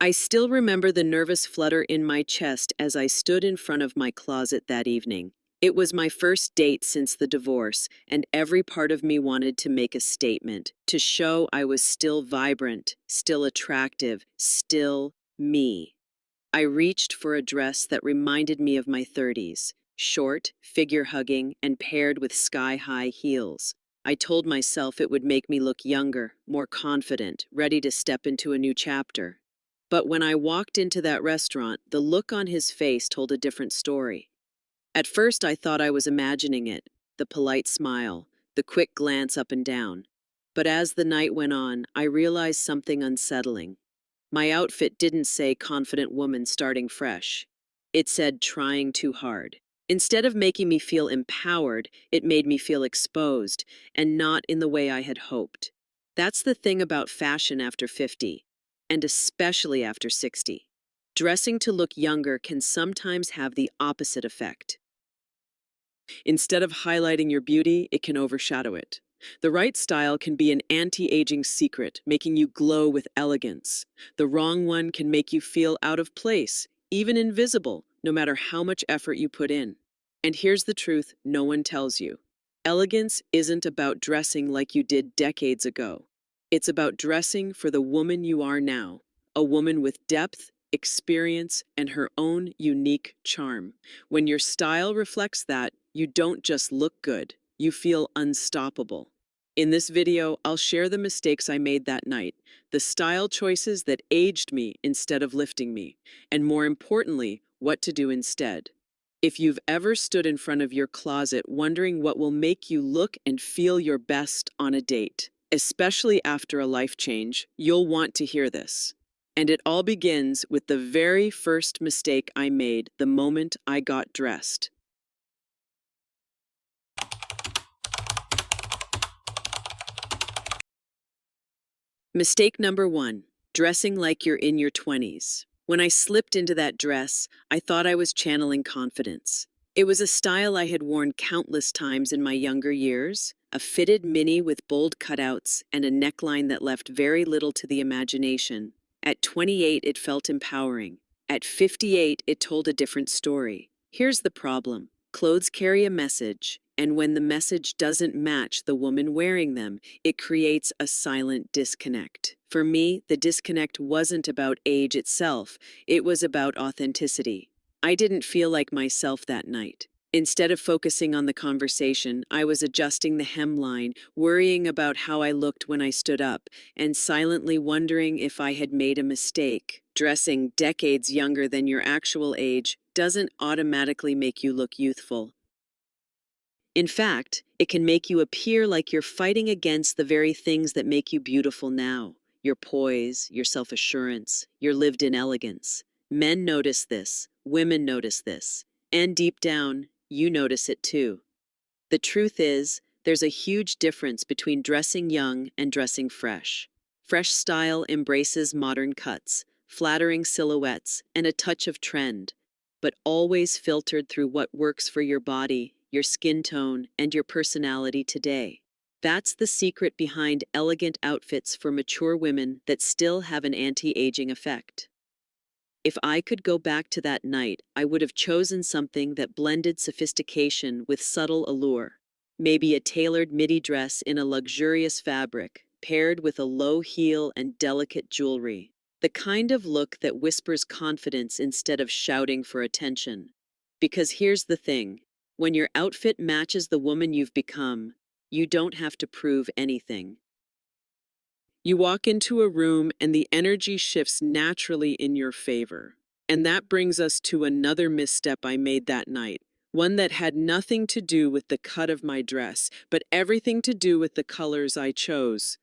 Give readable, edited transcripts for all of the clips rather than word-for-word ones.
I still remember the nervous flutter in my chest as I stood in front of my closet that evening. It was my first date since the divorce, and every part of me wanted to make a statement, to show I was still vibrant, still attractive, still me. I reached for a dress that reminded me of my 30s, short, figure-hugging, and paired with sky-high heels. I told myself it would make me look younger, more confident, ready to step into a new chapter. But when I walked into that restaurant, the look on his face told a different story. At first, I thought I was imagining it, the polite smile, the quick glance up and down. But as the night went on, I realized something unsettling. My outfit didn't say confident woman starting fresh. It said trying too hard. Instead of making me feel empowered, it made me feel exposed, and not in the way I had hoped. That's the thing about fashion after 50, and especially after 60. Dressing to look younger can sometimes have the opposite effect. Instead of highlighting your beauty, it can overshadow it. The right style can be an anti-aging secret, making you glow with elegance. The wrong one can make you feel out of place, even invisible, no matter how much effort you put in. And here's the truth no one tells you. Elegance isn't about dressing like you did decades ago. It's about dressing for the woman you are now, a woman with depth, experience, and her own unique charm. When your style reflects that, you don't just look good, you feel unstoppable. In this video, I'll share the mistakes I made that night, the style choices that aged me instead of lifting me, and more importantly, what to do instead. If you've ever stood in front of your closet wondering what will make you look and feel your best on a date, especially after a life change, you'll want to hear this. And it all begins with the very first mistake I made the moment I got dressed. Mistake number one, dressing like you're in your 20s. When I slipped into that dress, I thought I was channeling confidence. It was a style I had worn countless times in my younger years, a fitted mini with bold cutouts and a neckline that left very little to the imagination. At 28, it felt empowering. At 58, it told a different story. Here's the problem. Clothes carry a message, and when the message doesn't match the woman wearing them, it creates a silent disconnect. For me, the disconnect wasn't about age itself, it was about authenticity. I didn't feel like myself that night. Instead of focusing on the conversation, I was adjusting the hemline, worrying about how I looked when I stood up, and silently wondering if I had made a mistake. Dressing decades younger than your actual age doesn't automatically make you look youthful. In fact, it can make you appear like you're fighting against the very things that make you beautiful now. Your poise, your self-assurance, your lived-in elegance. Men notice this, women notice this, and deep down, you notice it too. The truth is, there's a huge difference between dressing young and dressing fresh. Fresh style embraces modern cuts, flattering silhouettes, and a touch of trend, but always filtered through what works for your body, your skin tone, and your personality today. That's the secret behind elegant outfits for mature women that still have an anti-aging effect. If I could go back to that night, I would have chosen something that blended sophistication with subtle allure. Maybe a tailored midi dress in a luxurious fabric, paired with a low heel and delicate jewelry. The kind of look that whispers confidence instead of shouting for attention. Because here's the thing, when your outfit matches the woman you've become, you don't have to prove anything. You walk into a room and the energy shifts naturally in your favor. And that brings us to another misstep I made that night, one that had nothing to do with the cut of my dress, but everything to do with the colors I chose.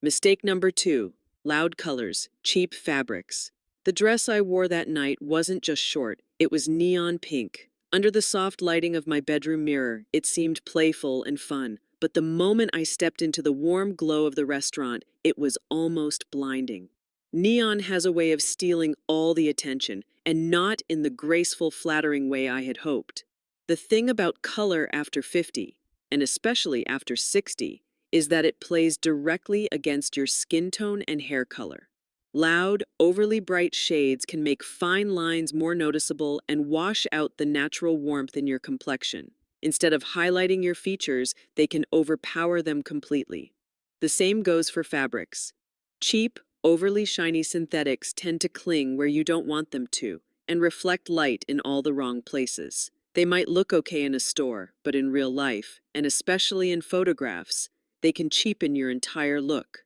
Mistake number two, loud colors, cheap fabrics. The dress I wore that night wasn't just short, it was neon pink. Under the soft lighting of my bedroom mirror, it seemed playful and fun. But the moment I stepped into the warm glow of the restaurant, it was almost blinding. Neon has a way of stealing all the attention, and not in the graceful, flattering way I had hoped. The thing about color after 50, and especially after 60, is that it plays directly against your skin tone and hair color. Loud, overly bright shades can make fine lines more noticeable and wash out the natural warmth in your complexion. Instead of highlighting your features, they can overpower them completely. The same goes for fabrics. Cheap, overly shiny synthetics tend to cling where you don't want them to and reflect light in all the wrong places. They might look okay in a store, but in real life, and especially in photographs, they can cheapen your entire look.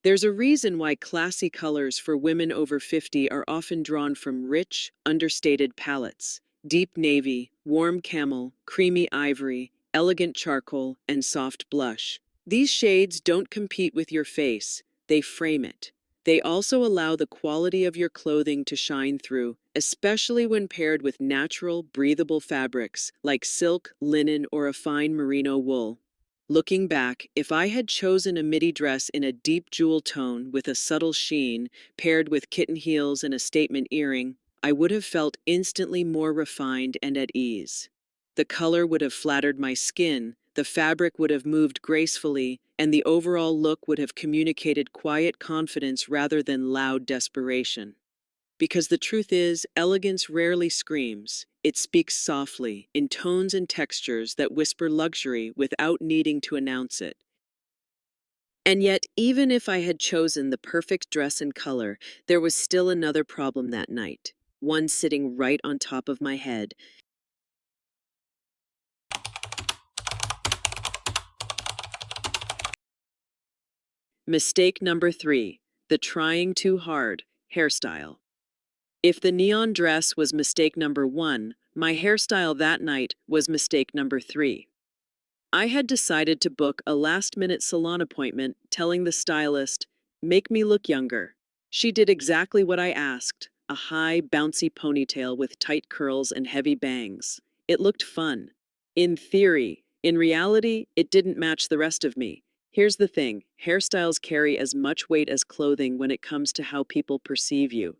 There's a reason why classy colors for women over 50 are often drawn from rich, understated palettes. Deep navy, warm camel, creamy ivory, elegant charcoal, and soft blush. These shades don't compete with your face, they frame it. They also allow the quality of your clothing to shine through, especially when paired with natural, breathable fabrics like silk, linen, or a fine merino wool. Looking back, if I had chosen a midi dress in a deep jewel tone with a subtle sheen, paired with kitten heels and a statement earring, I would have felt instantly more refined and at ease. The color would have flattered my skin, the fabric would have moved gracefully, and the overall look would have communicated quiet confidence rather than loud desperation. Because the truth is, elegance rarely screams. It speaks softly, in tones and textures that whisper luxury without needing to announce it. And yet, even if I had chosen the perfect dress and color, there was still another problem that night. One sitting right on top of my head. Mistake number 3, the trying too hard hairstyle. If the neon dress was mistake number 1, my hairstyle that night was mistake number 3. I had decided to book a last-minute salon appointment, telling the stylist, "Make me look younger." She did exactly what I asked, a high, bouncy ponytail with tight curls and heavy bangs. It looked fun. In theory. In reality, it didn't match the rest of me. Here's the thing, hairstyles carry as much weight as clothing when it comes to how people perceive you.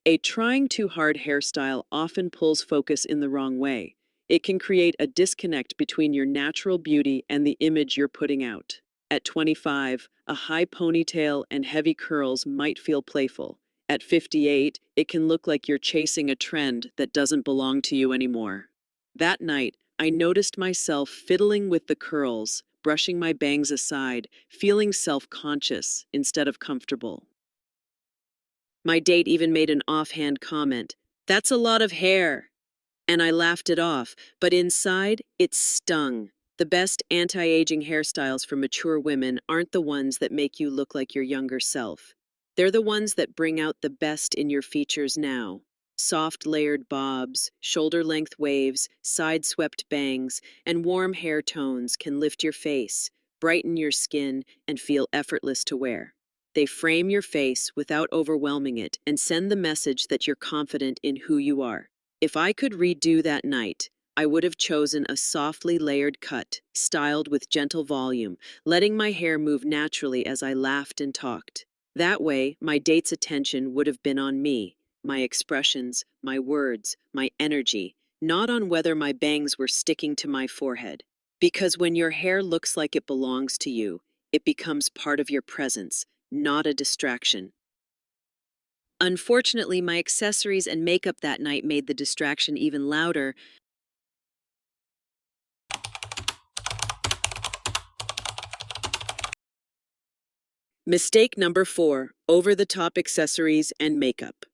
A trying too hard hairstyle often pulls focus in the wrong way. It can create a disconnect between your natural beauty and the image you're putting out. At 25, a high ponytail and heavy curls might feel playful. At 58, it can look like you're chasing a trend that doesn't belong to you anymore. That night, I noticed myself fiddling with the curls, brushing my bangs aside, feeling self-conscious instead of comfortable. My date even made an offhand comment, "That's a lot of hair." And I laughed it off, but inside, it stung. The best anti-aging hairstyles for mature women aren't the ones that make you look like your younger self. They're the ones that bring out the best in your features now. Soft layered bobs, shoulder-length waves, side-swept bangs, and warm hair tones can lift your face, brighten your skin, and feel effortless to wear. They frame your face without overwhelming it and send the message that you're confident in who you are. If I could redo that night, I would have chosen a softly layered cut, styled with gentle volume, letting my hair move naturally as I laughed and talked. That way, my date's attention would have been on me, my expressions, my words, my energy, not on whether my bangs were sticking to my forehead. Because when your hair looks like it belongs to you, it becomes part of your presence, not a distraction. Unfortunately, my accessories and makeup that night made the distraction even louder. Mistake number 4, over-the-top accessories and makeup.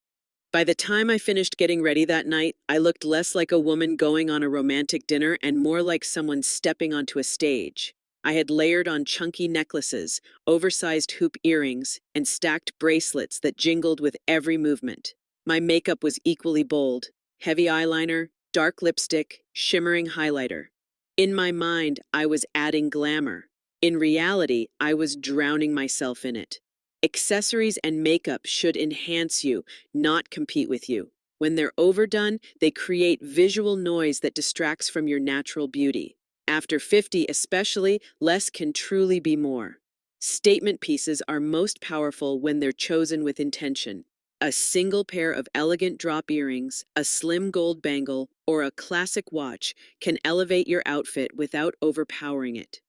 By the time I finished getting ready that night, I looked less like a woman going on a romantic dinner and more like someone stepping onto a stage. I had layered on chunky necklaces, oversized hoop earrings, and stacked bracelets that jingled with every movement. My makeup was equally bold: heavy eyeliner, dark lipstick, shimmering highlighter. In my mind, I was adding glamour. In reality, I was drowning myself in it. Accessories and makeup should enhance you, not compete with you. When they're overdone, they create visual noise that distracts from your natural beauty. After 50 especially, less can truly be more. Statement pieces are most powerful when they're chosen with intention. A single pair of elegant drop earrings, a slim gold bangle, or a classic watch can elevate your outfit without overpowering it.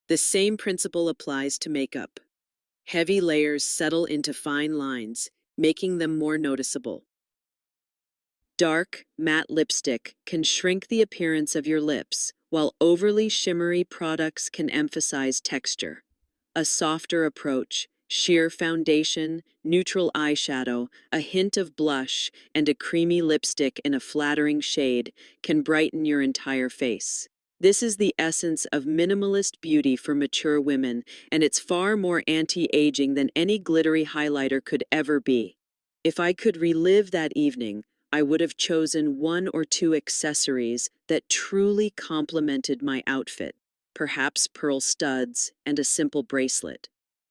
The same principle applies to makeup. Heavy layers settle into fine lines, making them more noticeable. Dark, matte lipstick can shrink the appearance of your lips, while overly shimmery products can emphasize texture. A softer approach, sheer foundation, neutral eyeshadow, a hint of blush, and a creamy lipstick in a flattering shade can brighten your entire face. This is the essence of minimalist beauty for mature women, and it's far more anti-aging than any glittery highlighter could ever be. If I could relive that evening, I would have chosen one or two accessories that truly complemented my outfit, perhaps pearl studs and a simple bracelet.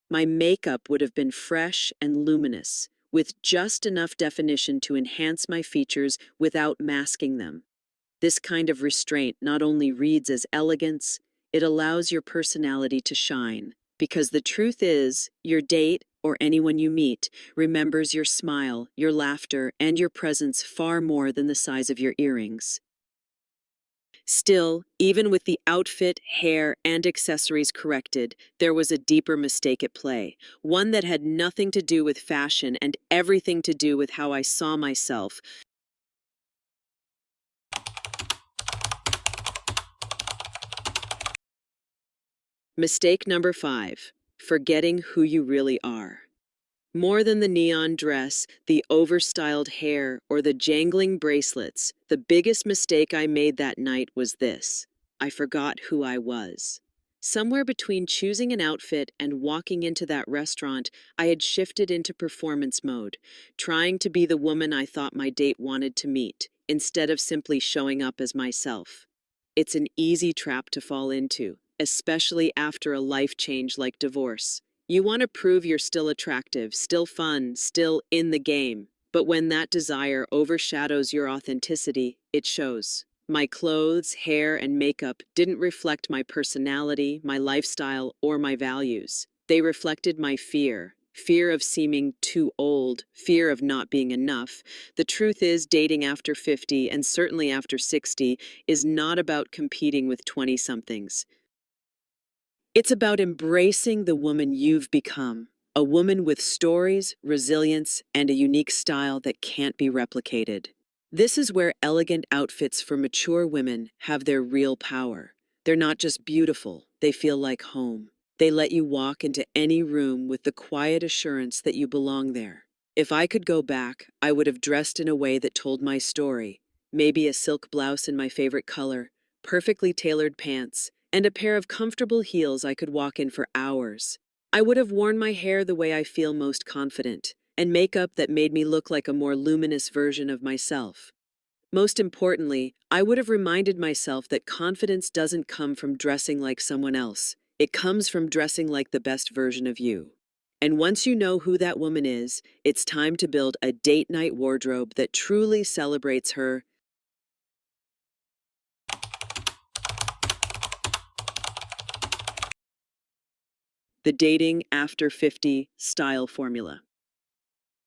My makeup would have been fresh and luminous, with just enough definition to enhance my features without masking them. This kind of restraint not only reads as elegance, it allows your personality to shine. Because the truth is, your date, or anyone you meet, remembers your smile, your laughter, and your presence far more than the size of your earrings. Still, even with the outfit, hair, and accessories corrected, there was a deeper mistake at play, one that had nothing to do with fashion and everything to do with how I saw myself. Mistake number 5, forgetting who you really are. More than the neon dress, the overstyled hair, or the jangling bracelets, the biggest mistake I made that night was this: I forgot who I was. Somewhere between choosing an outfit and walking into that restaurant, I had shifted into performance mode, trying to be the woman I thought my date wanted to meet, instead of simply showing up as myself. It's an easy trap to fall into, especially after a life change like divorce. You want to prove you're still attractive, still fun, still in the game. But when that desire overshadows your authenticity, it shows. My clothes, hair, and makeup didn't reflect my personality, my lifestyle, or my values. They reflected my fear. Fear of seeming too old, fear of not being enough. The truth is, dating after 50, and certainly after 60, is not about competing with 20-somethings. It's about embracing the woman you've become, a woman with stories, resilience, and a unique style that can't be replicated. This is where elegant outfits for mature women have their real power. They're not just beautiful, they feel like home. They let you walk into any room with the quiet assurance that you belong there. If I could go back, I would have dressed in a way that told my story. Maybe a silk blouse in my favorite color, perfectly tailored pants, and a pair of comfortable heels I could walk in for hours. I would have worn my hair the way I feel most confident, and makeup that made me look like a more luminous version of myself. Most importantly, I would have reminded myself that confidence doesn't come from dressing like someone else. It comes from dressing like the best version of you. And once you know who that woman is, it's time to build a date night wardrobe that truly celebrates her. The dating after 50 style formula.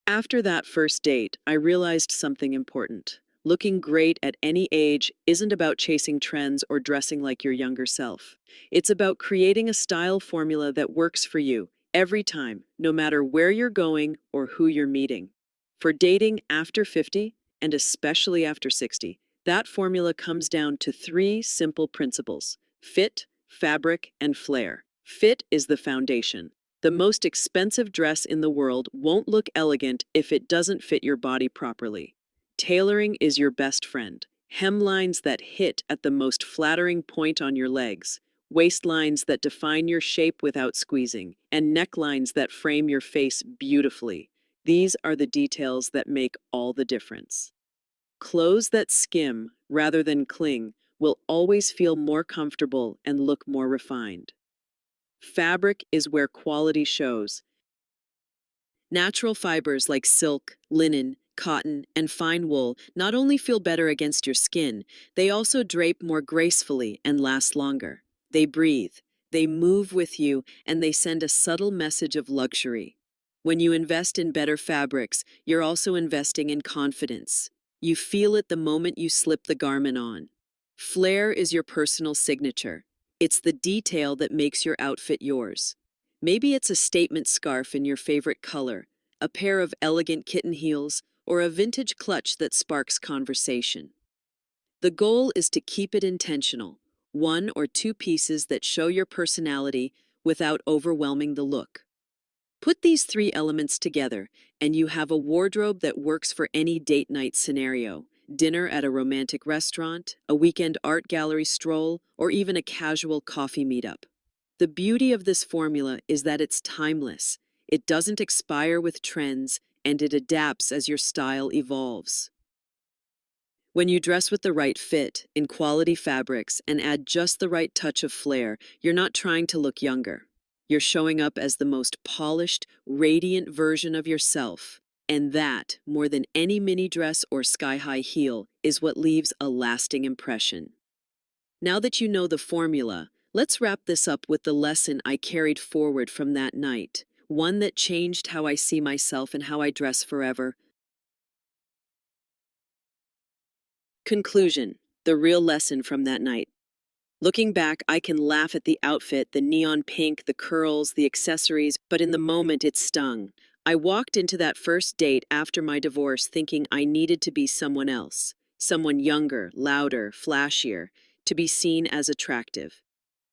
After that first date, I realized something important. Looking great at any age isn't about chasing trends or dressing like your younger self. It's about creating a style formula that works for you every time, no matter where you're going or who you're meeting. For dating after 50, and especially after 60, that formula comes down to three simple principles: fit, fabric, and flair. Fit is the foundation. The most expensive dress in the world won't look elegant if it doesn't fit your body properly. Tailoring is your best friend. Hemlines that hit at the most flattering point on your legs, waistlines that define your shape without squeezing, and necklines that frame your face beautifully. These are the details that make all the difference. Clothes that skim rather than cling will always feel more comfortable and look more refined. Fabric is where quality shows. Natural fibers like silk, linen, cotton, and fine wool not only feel better against your skin, they also drape more gracefully and last longer. They breathe, they move with you, and they send a subtle message of luxury. When you invest in better fabrics, you're also investing in confidence. You feel it the moment you slip the garment on. Flair is your personal signature. It's the detail that makes your outfit yours. Maybe it's a statement scarf in your favorite color, a pair of elegant kitten heels, or a vintage clutch that sparks conversation. The goal is to keep it intentional, one or two pieces that show your personality without overwhelming the look. Put these three elements together, and you have a wardrobe that works for any date night scenario: dinner at a romantic restaurant, a weekend art gallery stroll, or even a casual coffee meetup. The beauty of this formula is that it's timeless. It doesn't expire with trends, and it adapts as your style evolves. When you dress with the right fit, in quality fabrics, and add just the right touch of flair, you're not trying to look younger. You're showing up as the most polished, radiant version of yourself. And that, more than any mini dress or sky-high heel, is what leaves a lasting impression. Now that you know the formula, let's wrap this up with the lesson I carried forward from that night, one that changed how I see myself and how I dress forever. Conclusion: the real lesson from that night. Looking back, I can laugh at the outfit, the neon pink, the curls, the accessories, but in the moment it stung. I walked into that first date after my divorce thinking I needed to be someone else, someone younger, louder, flashier, to be seen as attractive.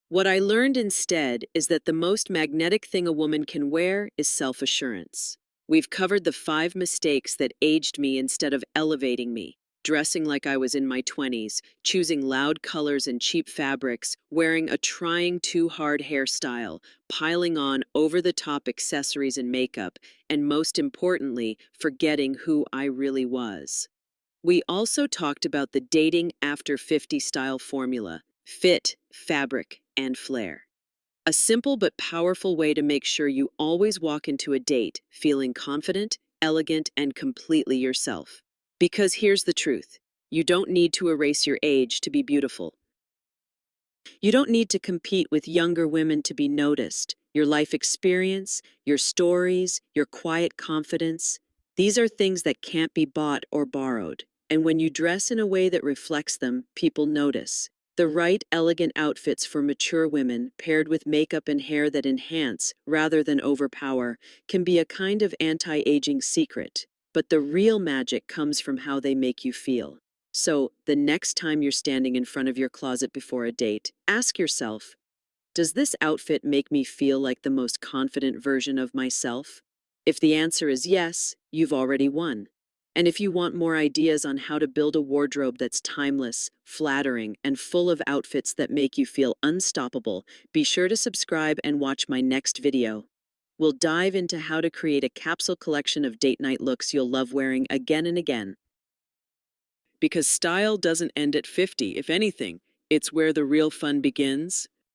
What I learned instead is that the most magnetic thing a woman can wear is self-assurance. We've covered the 5 mistakes that aged me instead of elevating me: dressing like I was in my 20s, choosing loud colors and cheap fabrics, wearing a trying too hard hairstyle, piling on over-the-top accessories and makeup, and most importantly, forgetting who I really was. We also talked about the dating after 50 style formula: fit, fabric, and flair. A simple but powerful way to make sure you always walk into a date feeling confident, elegant, and completely yourself. Because here's the truth: you don't need to erase your age to be beautiful. You don't need to compete with younger women to be noticed. Your life experience, your stories, your quiet confidence, these are things that can't be bought or borrowed. And when you dress in a way that reflects them, people notice. The right, elegant outfits for mature women, paired with makeup and hair that enhance rather than overpower, can be a kind of anti-aging secret. But the real magic comes from how they make you feel. So, the next time you're standing in front of your closet before a date, ask yourself, does this outfit make me feel like the most confident version of myself? If the answer is yes, you've already won. And if you want more ideas on how to build a wardrobe that's timeless, flattering, and full of outfits that make you feel unstoppable, be sure to subscribe and watch my next video. We'll dive into how to create a capsule collection of date night looks you'll love wearing again and again. Because style doesn't end at 50, if anything, it's where the real fun begins.